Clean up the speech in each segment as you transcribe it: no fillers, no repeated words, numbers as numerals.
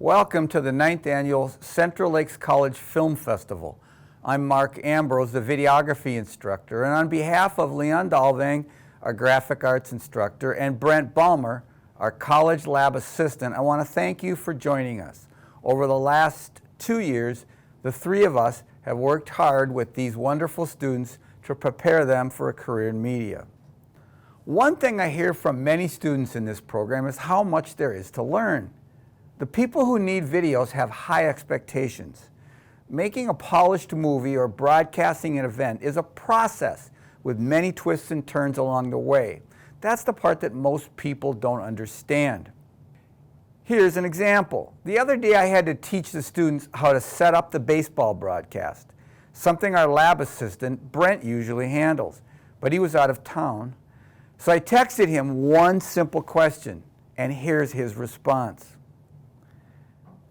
Welcome to the 9th Annual Central Lakes College Film Festival. I'm Mark Ambrose, the videography instructor, and on behalf of Leon Dalvang, our graphic arts instructor, and Brent Balmer, our college lab assistant, I want to thank you for joining us. Over the last 2 years, the three of us have worked hard with these wonderful students to prepare them for a career in media. One thing I hear from many students in this program is how much there is to learn. The people who need videos have high expectations. Making a polished movie or broadcasting an event is a process with many twists and turns along the way. That's the part that most people don't understand. Here's an example. The other day I had to teach the students how to set up the baseball broadcast, something our lab assistant, Brent, usually handles, but he was out of town. So I texted him one simple question, and here's his response.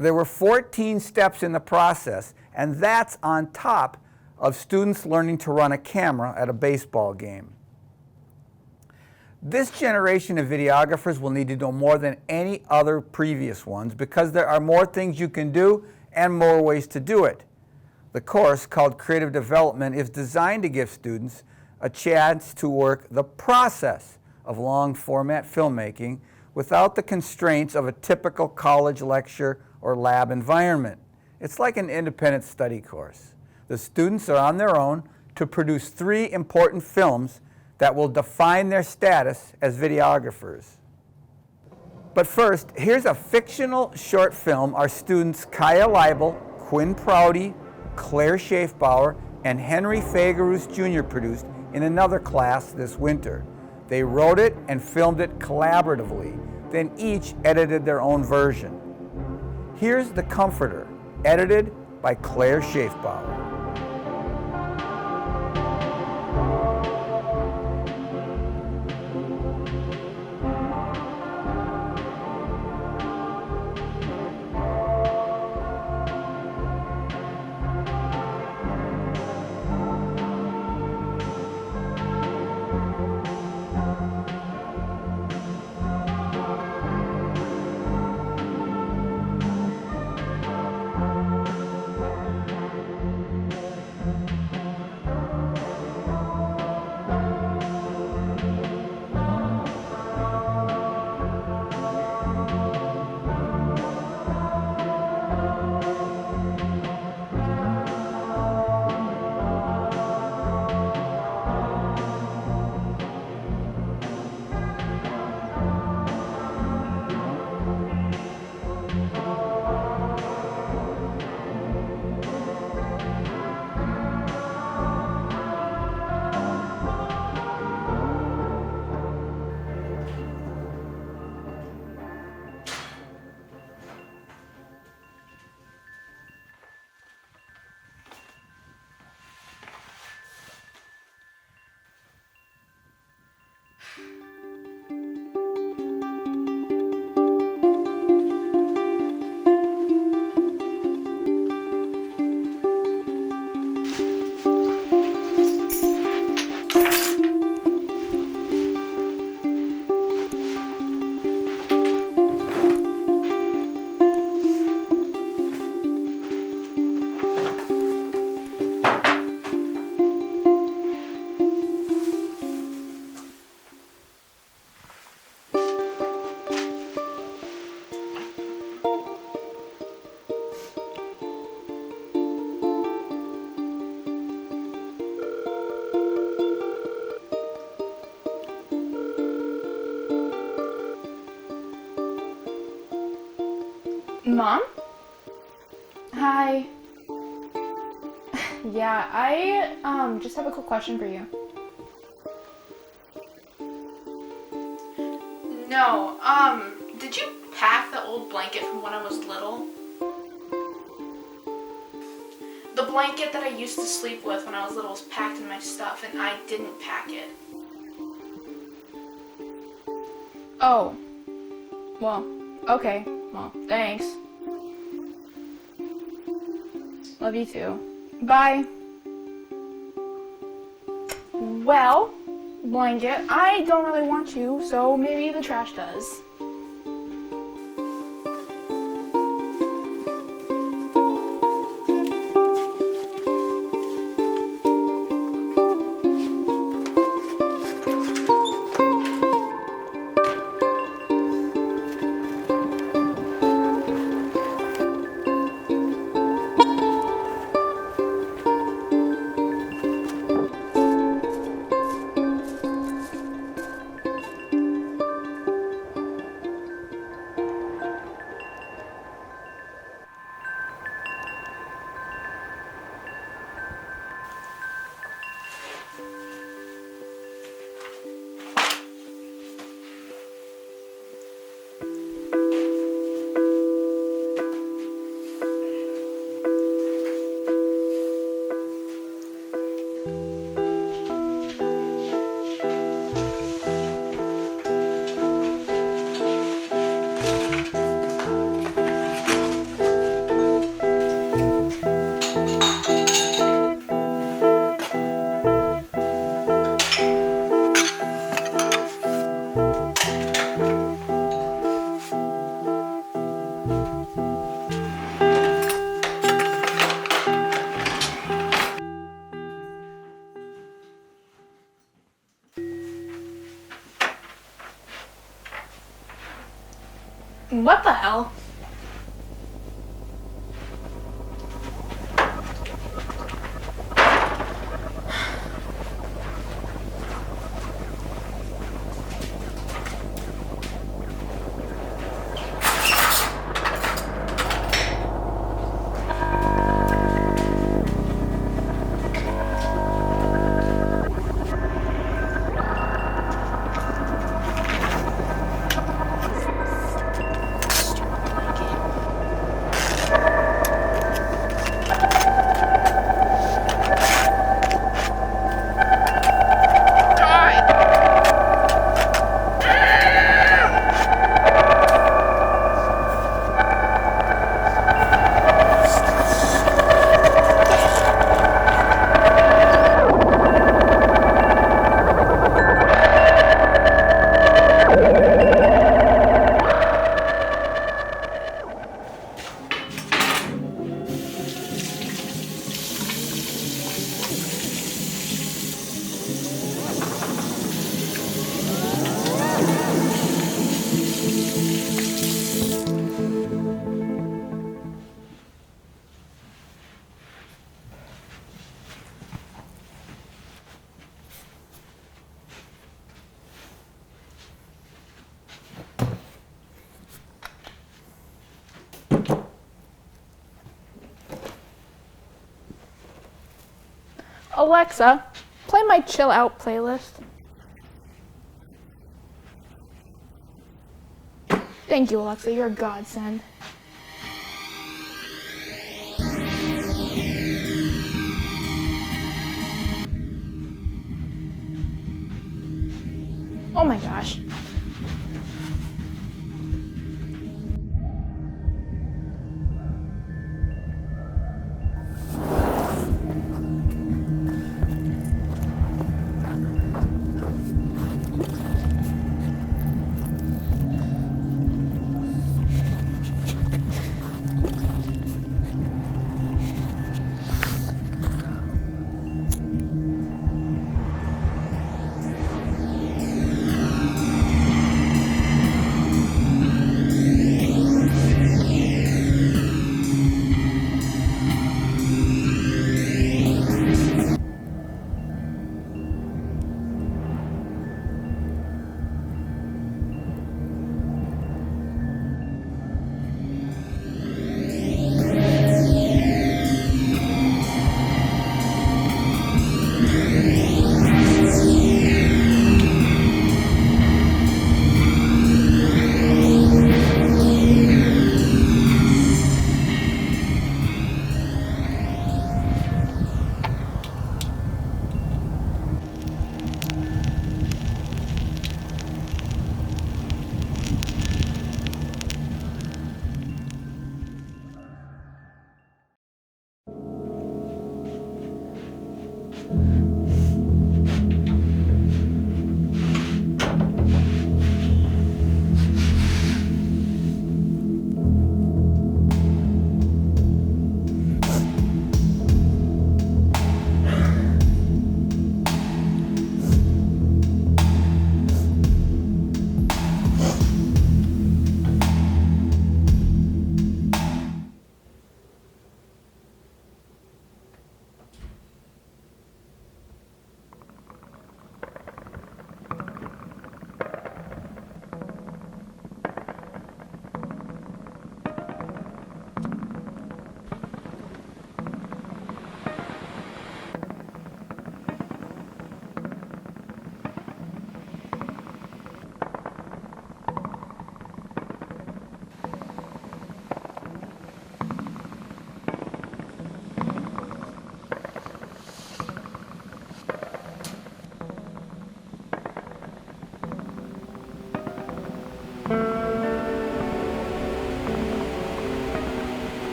There were 14 steps in the process, and that's on top of students learning to run a camera at a baseball game. This generation of videographers will need to know more than any other previous ones because there are more things you can do and more ways to do it. The course, called Creative Development, is designed to give students a chance to work the process of long-format filmmaking without the constraints of a typical college lecture or lab environment. It's like an independent study course. The students are on their own to produce 3 important films that will define their status as videographers. But first, here's a fictional short film our students Kaya Leibel, Quinn Prouty, Claire Schaefbauer, and Henry Fagerus Jr. produced in another class this winter. They wrote it and filmed it collaboratively, then each edited their own version. Here's The Comforter, edited by Claire Schaefbauer. Mom? Hi. Yeah, I just have a quick question for you. No, did you pack the old blanket from when I was little? The blanket that I used to sleep with when I was little was packed in my stuff and I didn't pack it. Oh. Well, okay. Well, thanks. Love you too. Bye. Well, blanket, I don't really want you, so maybe the trash does. What the hell? Alexa, play my chill out playlist. Thank you, Alexa. You're a godsend. Oh my gosh.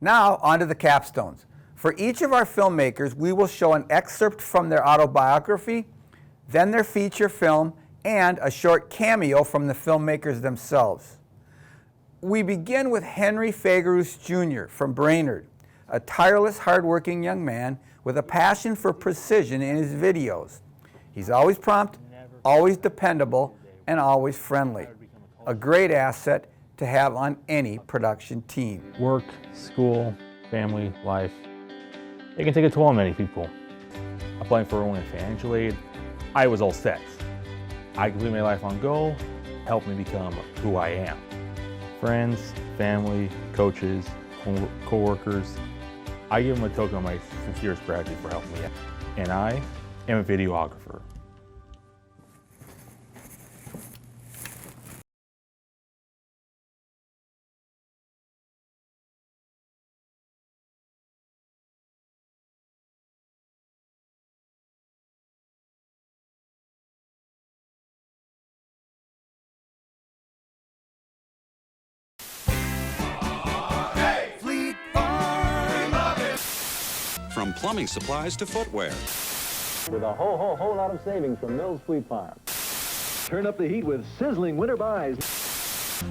Now, on to the capstones. For each of our filmmakers, we will show an excerpt from their autobiography, then their feature film, and a short cameo from the filmmakers themselves. We begin with Henry Fagerus Jr. from Brainerd, a tireless, hardworking young man with a passion for precision in his videos. He's always prompt, always dependable, and always friendly. A great asset to have on any production team. Work, school, family, life, it can take a toll on many people. Applying for only financial aid, I was all set. I completed my lifelong goal, helped me become who I am. Friends, family, coaches, co-workers, I give them a token of my sincerest gratitude for helping me out. And I am a videographer. From plumbing supplies to footwear. With a whole lot of savings from Mills Fleet Farm. Turn up the heat with sizzling winter buys.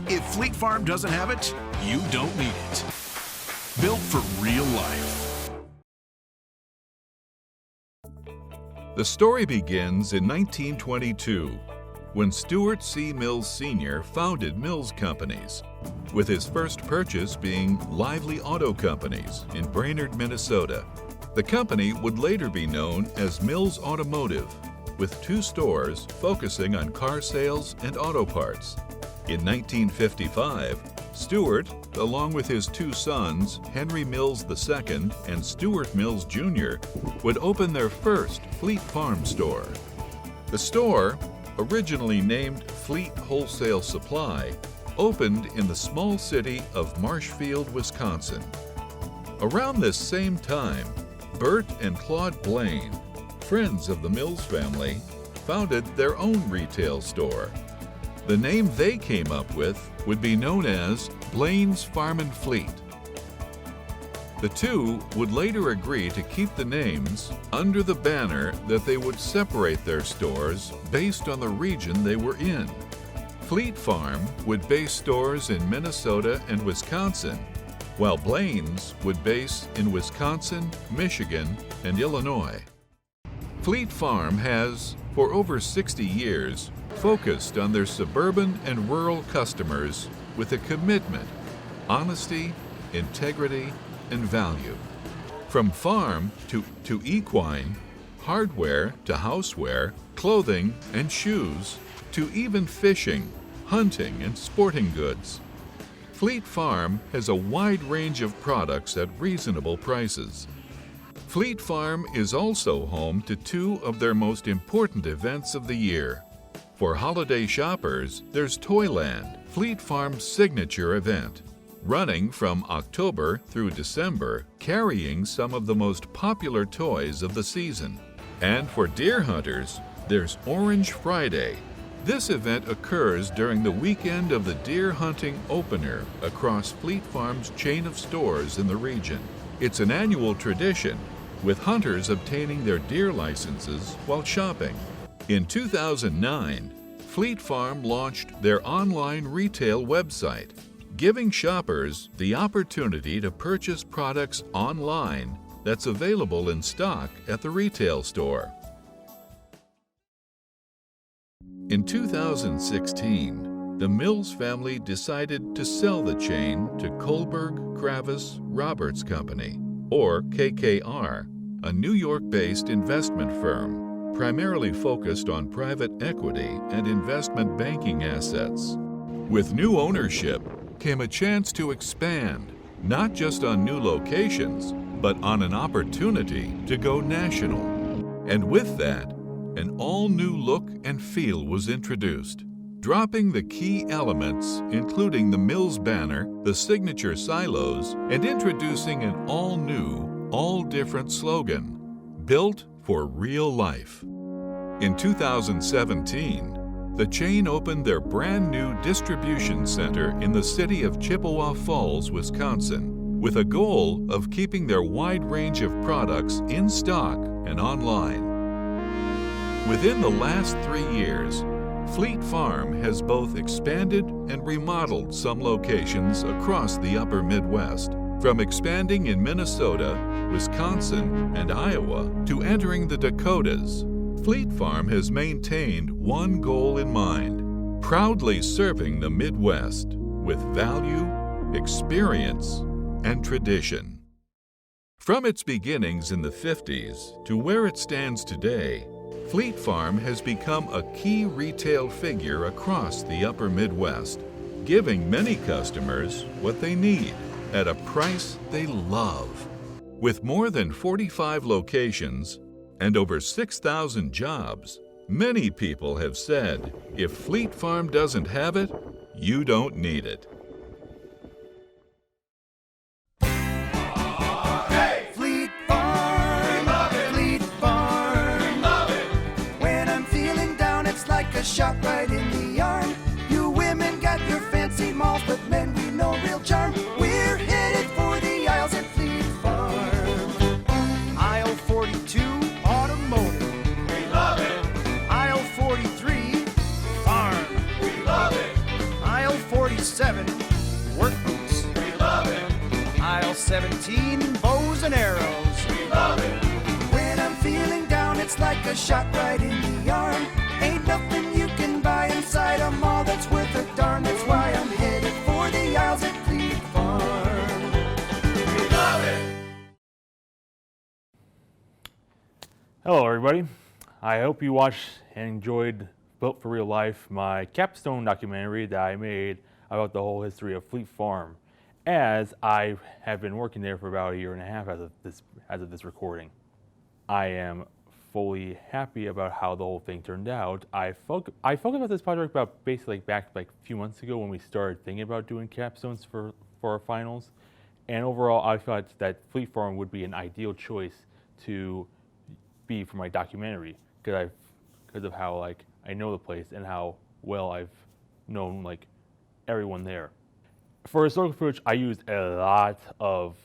If Fleet Farm doesn't have it, you don't need it. Built for real life. The story begins in 1922, when Stuart C. Mills Sr. founded Mills Companies, with his first purchase being Lively Auto Companies in Brainerd, Minnesota. The company would later be known as Mills Automotive, with 2 stores focusing on car sales and auto parts. In 1955, Stuart, along with his 2 sons, Henry Mills II and Stuart Mills Jr., would open their first Fleet Farm store. The store, originally named Fleet Wholesale Supply, opened in the small city of Marshfield, Wisconsin. Around this same time, Bert and Claude Blaine, friends of the Mills family, founded their own retail store. The name they came up with would be known as Blaine's Farm and Fleet. The two would later agree to keep the names under the banner that they would separate their stores based on the region they were in. Fleet Farm would base stores in Minnesota and Wisconsin, while Blaine's would base in Wisconsin, Michigan, and Illinois. Fleet Farm has, for over 60 years, focused on their suburban and rural customers with a commitment, honesty, integrity, and value. From farm to equine, hardware to houseware, clothing and shoes, to even fishing, hunting, and sporting goods. Fleet Farm has a wide range of products at reasonable prices. Fleet Farm is also home to 2 of their most important events of the year. For holiday shoppers, there's Toyland, Fleet Farm's signature event, running from October through December, carrying some of the most popular toys of the season. And for deer hunters, there's Orange Friday. This event occurs during the weekend of the deer hunting opener across Fleet Farm's chain of stores in the region. It's an annual tradition, with hunters obtaining their deer licenses while shopping. In 2009, Fleet Farm launched their online retail website, giving shoppers the opportunity to purchase products online that's available in stock at the retail store. In 2016, the Mills family decided to sell the chain to Kohlberg Kravis Roberts Company, or KKR, a New York-based investment firm primarily focused on private equity and investment banking assets. With new ownership came a chance to expand, not just on new locations, but on an opportunity to go national. And with that, an all-new look and feel was introduced, dropping the key elements, including the Mills banner, the signature silos, and introducing an all-new, all-different slogan, built for real life. In 2017, the chain opened their brand new distribution center in the city of Chippewa Falls, Wisconsin, with a goal of keeping their wide range of products in stock and online. Within the last 3 years, Fleet Farm has both expanded and remodeled some locations across the upper Midwest, from expanding in Minnesota, Wisconsin, and Iowa to entering the Dakotas. Fleet Farm has maintained one goal in mind: proudly serving the Midwest with value, experience, and tradition. From its beginnings in the 50s to where it stands today, Fleet Farm has become a key retail figure across the upper Midwest, giving many customers what they need at a price they love. With more than 45 locations and over 6,000 jobs, many people have said, if Fleet Farm doesn't have it, you don't need it. Fleet Farm, we love it. Fleet Farm, we love it. When I'm feeling down, it's like a shot right in the arm. You women got your fancy malls, but men, we know real charm. We're headed for the aisles at Fleet Farm. Aisle 42, automotive. We love it. Aisle 43, farm. We love it. Aisle 47, work boots. We love it. Aisle 17, bows and arrows. We love it. When I'm feeling down, it's like a shot right in the arm. Ain't nothing you can buy inside a mall that's worth a darn. That's why I'm headed for the aisles at Fleet Farm. We love it. Hello everybody. I hope you watched and enjoyed Built for Real Life, my capstone documentary that I made about the whole history of Fleet Farm, as I have been working there for about 1.5 years as of this recording. I am fully happy about how the whole thing turned out. I focused about this project about basically back a few months ago when we started thinking about doing capstones for our finals. And overall, I thought that Fleet Farm would be an ideal choice to be for my documentary because of how I know the place and how well I've known everyone there. For historical footage, I used a lot of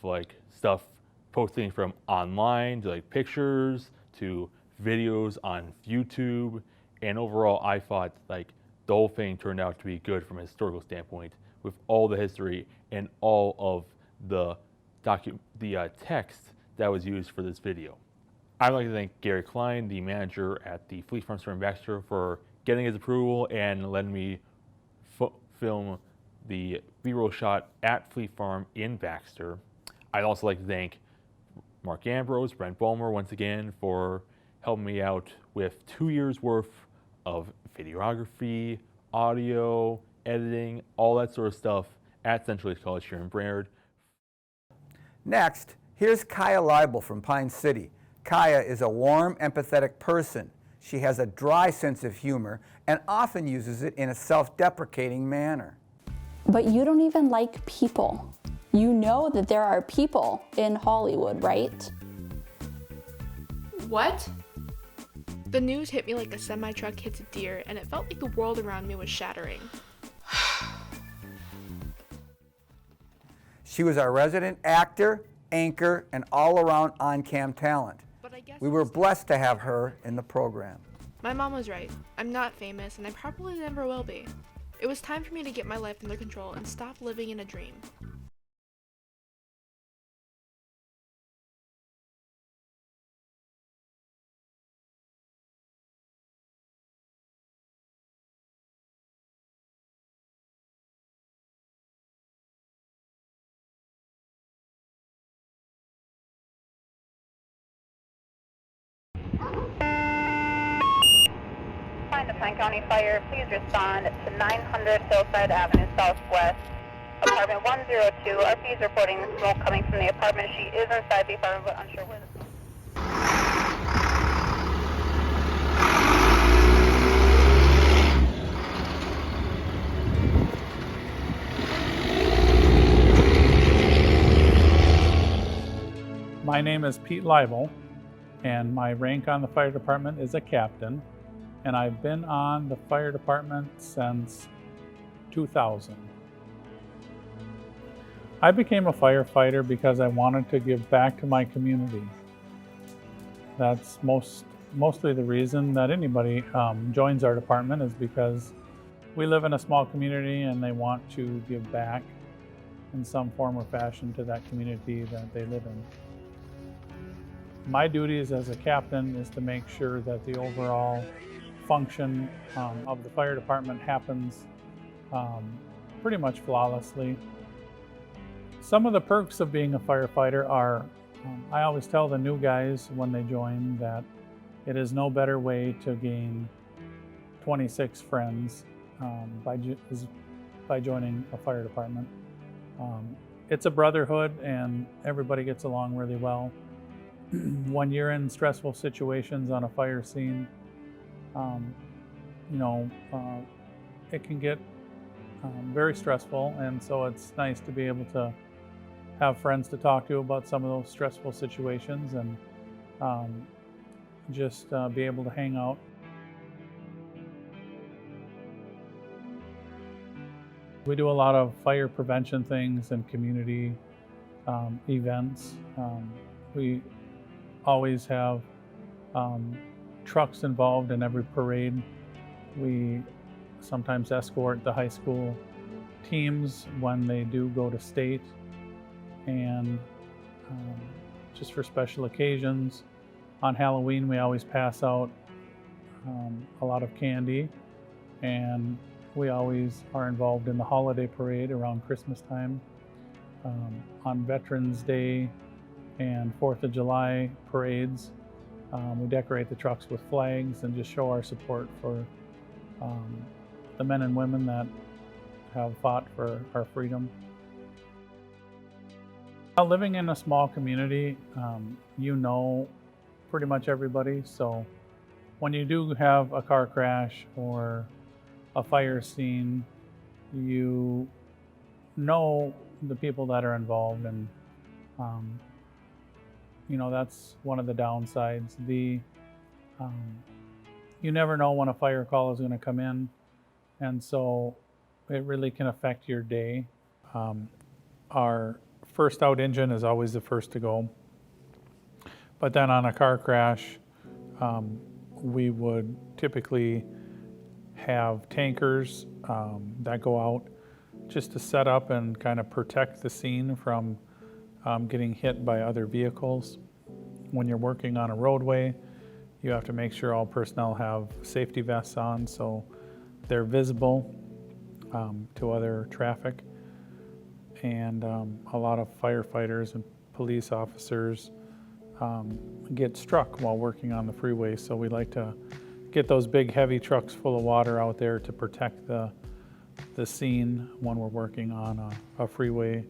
stuff posting from online to pictures to videos on YouTube, and overall I thought the whole thing turned out to be good from a historical standpoint with all the history and all of the text that was used for this video. I'd like to thank Gary Klein, the manager at the Fleet Farm store in Baxter, for getting his approval and letting me film the B-roll shot at Fleet Farm in Baxter. I'd also like to thank Mark Ambrose, Brent Bulmer once again for helping me out with 2 years worth of videography, audio, editing, all that sort of stuff at Central Lakes College here in Brainerd. Next, here's Kaya Leibel from Pine City. Kaya is a warm, empathetic person. She has a dry sense of humor and often uses it in a self-deprecating manner. But you don't even like people. You know that there are people in Hollywood, right? What? The news hit me like a semi-truck hits a deer, and it felt like the world around me was shattering. She was our resident actor, anchor, and all-around on-cam talent. We were blessed to have her in the program. My mom was right. I'm not famous, and I probably never will be. It was time for me to get my life under control and stop living in a dream. Find the Pine County Fire, please respond to 900 Hillside Avenue Southwest, apartment 102. RP is reporting smoke coming from the apartment. She is inside the apartment but unsure where the smoke. My name is Pete Leibel, and my rank on the fire department is a captain, and I've been on the fire department since 2000. I became a firefighter because I wanted to give back to my community. That's mostly the reason that anybody joins our department, is because we live in a small community and they want to give back in some form or fashion to that community that they live in. My duties as a captain is to make sure that the overall function of the fire department happens pretty much flawlessly. Some of the perks of being a firefighter are, I always tell the new guys when they join that it is no better way to gain 26 friends by joining a fire department. It's a brotherhood and everybody gets along really well. When you're in stressful situations on a fire scene, it can get very stressful, and so it's nice to be able to have friends to talk to about some of those stressful situations and just be able to hang out. We do a lot of fire prevention things and community events. We always have trucks involved in every parade. We sometimes escort the high school teams when they do go to state, and just for special occasions. On Halloween, we always pass out a lot of candy, and we always are involved in the holiday parade around Christmas time. On Veterans Day and 4th of July parades, we decorate the trucks with flags and just show our support for the men and women that have fought for our freedom. Living in a small community, you know pretty much everybody, so when you do have a car crash or a fire scene, you know the people that are involved, and that's one of the downsides. You never know when a fire call is going to come in, and so it really can affect your day. Our first out engine is always the first to go, but then on a car crash, we would typically have tankers that go out just to set up and kind of protect the scene from getting hit by other vehicles. When you're working on a roadway, you have to make sure all personnel have safety vests on so they're visible to other traffic. And a lot of firefighters and police officers get struck while working on the freeway, so we like to get those big heavy trucks full of water out there to protect the scene when we're working on a freeway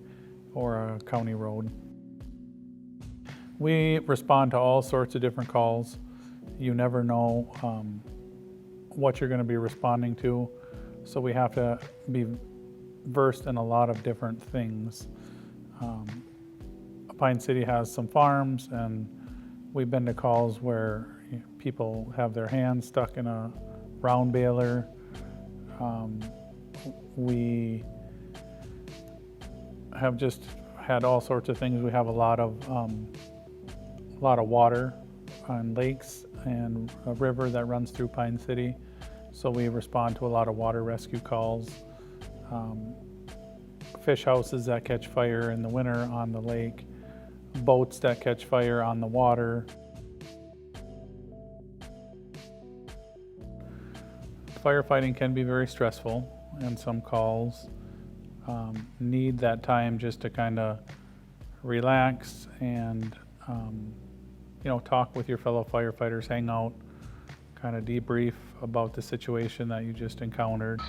or a county road. We respond to all sorts of different calls. You never know what you're going to be responding to, so we have to be versed in a lot of different things. Pine City has some farms, and we've been to calls where people have their hands stuck in a round baler. We have just had all sorts of things. We have a lot of water on lakes and a river that runs through Pine City, so we respond to a lot of water rescue calls. Fish houses that catch fire in the winter on the lake, boats that catch fire on the water. Firefighting can be very stressful, and some calls need that time just to kind of relax and talk with your fellow firefighters, hang out, kind of debrief about the situation that you just encountered.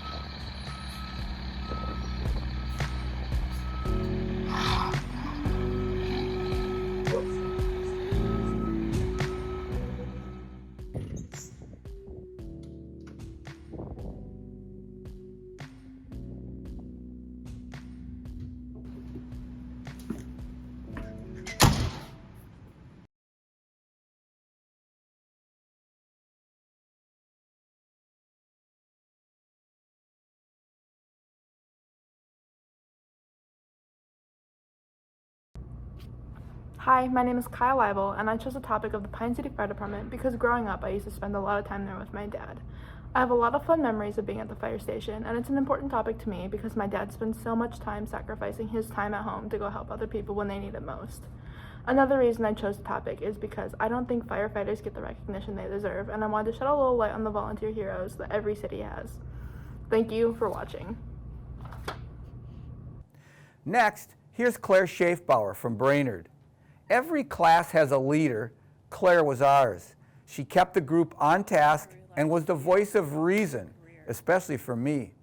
Hi, my name is Kyle Leibel, and I chose the topic of the Pine City Fire Department because growing up I used to spend a lot of time there with my dad. I have a lot of fun memories of being at the fire station, and it's an important topic to me because my dad spends so much time sacrificing his time at home to go help other people when they need it most. Another reason I chose the topic is because I don't think firefighters get the recognition they deserve, and I wanted to shed a little light on the volunteer heroes that every city has. Thank you for watching. Next, here's Claire Schaefbauer from Brainerd. Every class has a leader. Claire was ours. She kept the group on task and was the voice of reason, especially for me.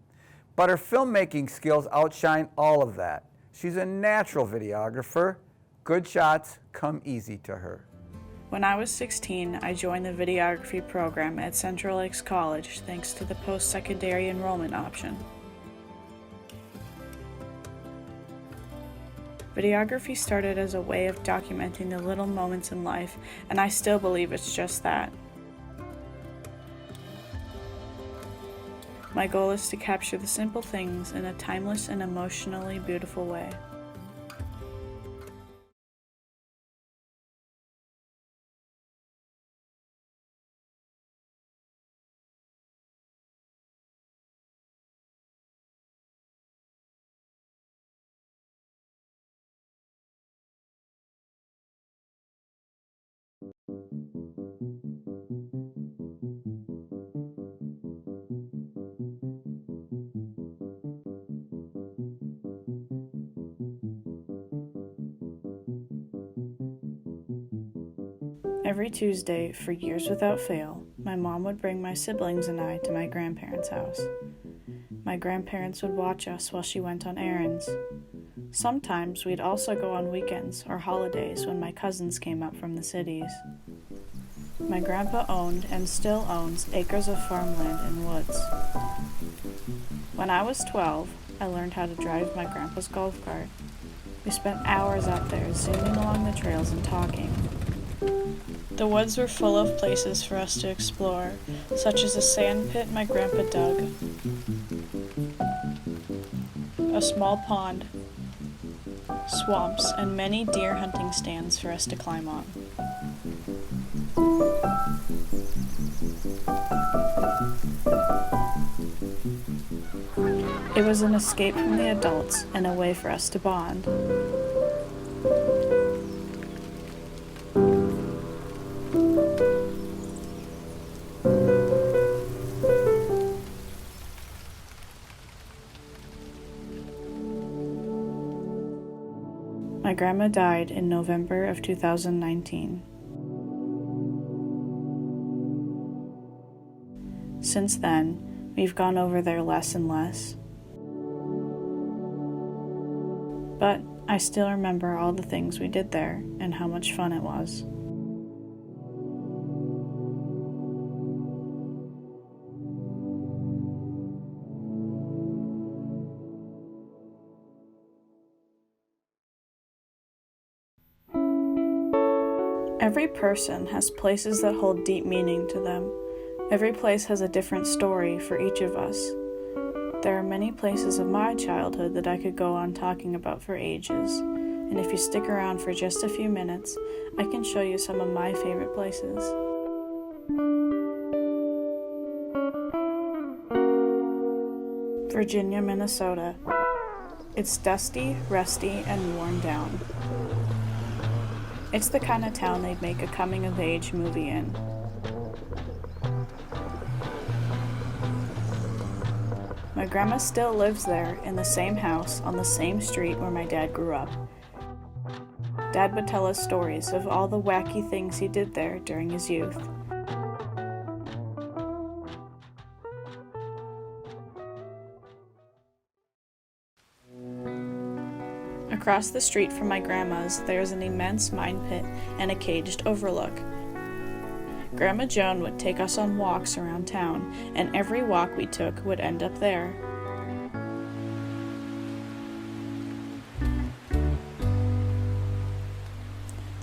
But her filmmaking skills outshine all of that. She's a natural videographer. Good shots come easy to her. When I was 16, I joined the videography program at Central Lakes College thanks to the post-secondary enrollment option. Videography started as a way of documenting the little moments in life, and I still believe it's just that. My goal is to capture the simple things in a timeless and emotionally beautiful way. Every Tuesday, for years without fail, my mom would bring my siblings and I to my grandparents' house. My grandparents would watch us while she went on errands. Sometimes we'd also go on weekends or holidays when my cousins came up from the cities. My grandpa owned and still owns acres of farmland and woods. When I was 12, I learned how to drive my grandpa's golf cart. We spent hours out there zooming along the trails and talking. The woods were full of places for us to explore, such as a sand pit my grandpa dug, a small pond, swamps, and many deer hunting stands for us to climb on. It was an escape from the adults and a way for us to bond. My grandma died in November of 2019. Since then, we've gone over there less and less. But I still remember all the things we did there and how much fun it was. Every person has places that hold deep meaning to them. Every place has a different story for each of us. There are many places of my childhood that I could go on talking about for ages, and if you stick around for just a few minutes, I can show you some of my favorite places. Virginia, Minnesota. It's dusty, rusty, and worn down. It's the kind of town they'd make a coming-of-age movie in. My grandma still lives there in the same house on the same street where my dad grew up. Dad would tell us stories of all the wacky things he did there during his youth. Across the street from my grandma's, there's an immense mine pit and a caged overlook. Grandma Joan would take us on walks around town, and every walk we took would end up there.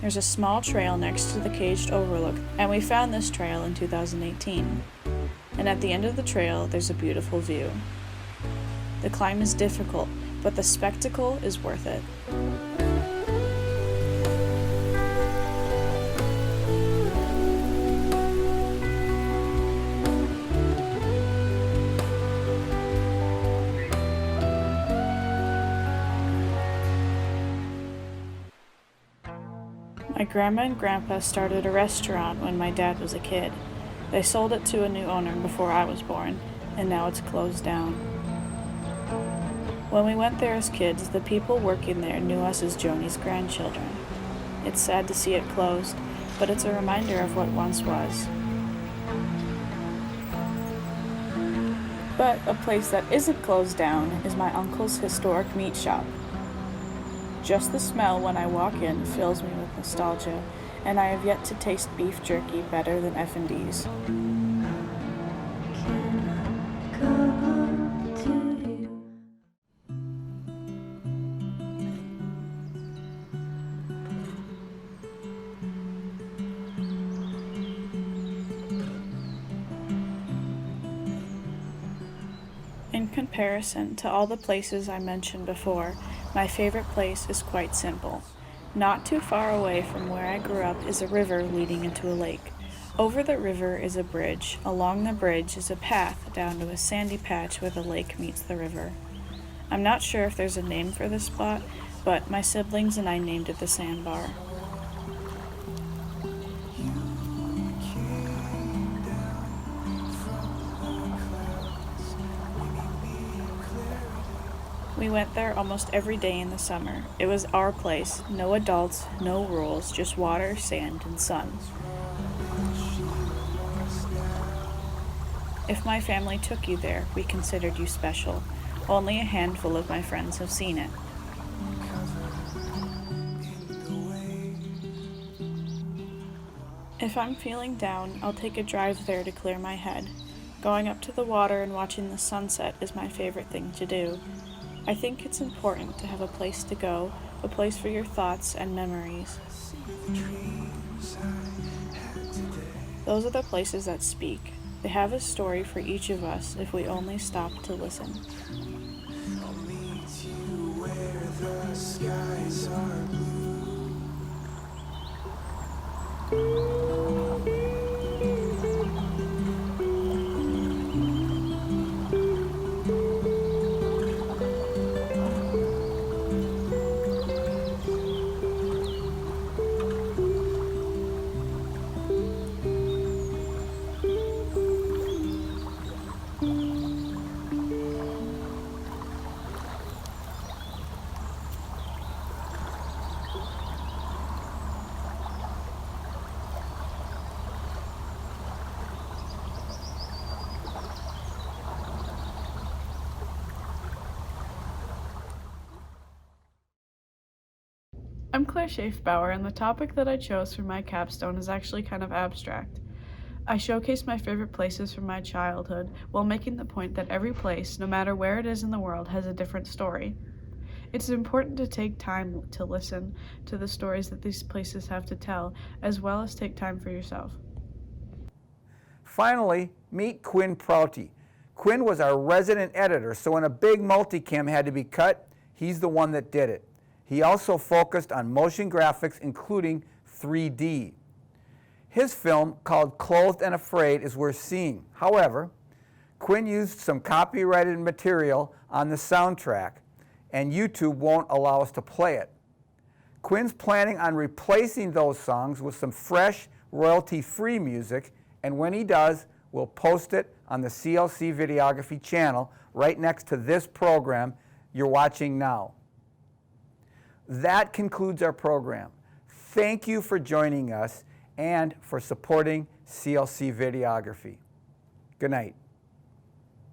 There's a small trail next to the caged overlook, and we found this trail in 2018. And at the end of the trail, there's a beautiful view. The climb is difficult, but the spectacle is worth it. My grandma and grandpa started a restaurant when my dad was a kid. They sold it to a new owner before I was born, and now it's closed down. When we went there as kids, the people working there knew us as Joni's grandchildren. It's sad to see it closed, but it's a reminder of what once was. But a place that isn't closed down is my uncle's historic meat shop. Just the smell when I walk in fills me with nostalgia, and I have yet to taste beef jerky better than F&D's. In comparison to all the places I mentioned before, my favorite place is quite simple. Not too far away from where I grew up is a river leading into a lake. Over the river is a bridge. Along the bridge is a path down to a sandy patch where the lake meets the river. I'm not sure if there's a name for this spot, but my siblings and I named it the Sandbar. We went there almost every day in the summer. It was our place, no adults, no rules, just water, sand, and sun. If my family took you there, we considered you special. Only a handful of my friends have seen it. If I'm feeling down, I'll take a drive there to clear my head. Going up to the water and watching the sunset is my favorite thing to do. I think it's important to have a place to go, a place for your thoughts and memories. Those are the places that speak. They have a story for each of us if we only stop to listen. I'll meet you where the skies are blue. I'm Claire Schaefbauer, and the topic that I chose for my capstone is actually kind of abstract. I showcase my favorite places from my childhood while making the point that every place, no matter where it is in the world, has a different story. It's important to take time to listen to the stories that these places have to tell, as well as take time for yourself. Finally, meet Quinn Prouty. Quinn was our resident editor, so when a big multicam had to be cut, he's the one that did it. He also focused on motion graphics, including 3D. His film, called Clothed and Afraid, is worth seeing. However, Quinn used some copyrighted material on the soundtrack, and YouTube won't allow us to play it. Quinn's planning on replacing those songs with some fresh, royalty-free music, and when he does, we'll post it on the CLC Videography channel right next to this program you're watching now. That concludes our program. Thank you for joining us and for supporting CLC Videography. Good night.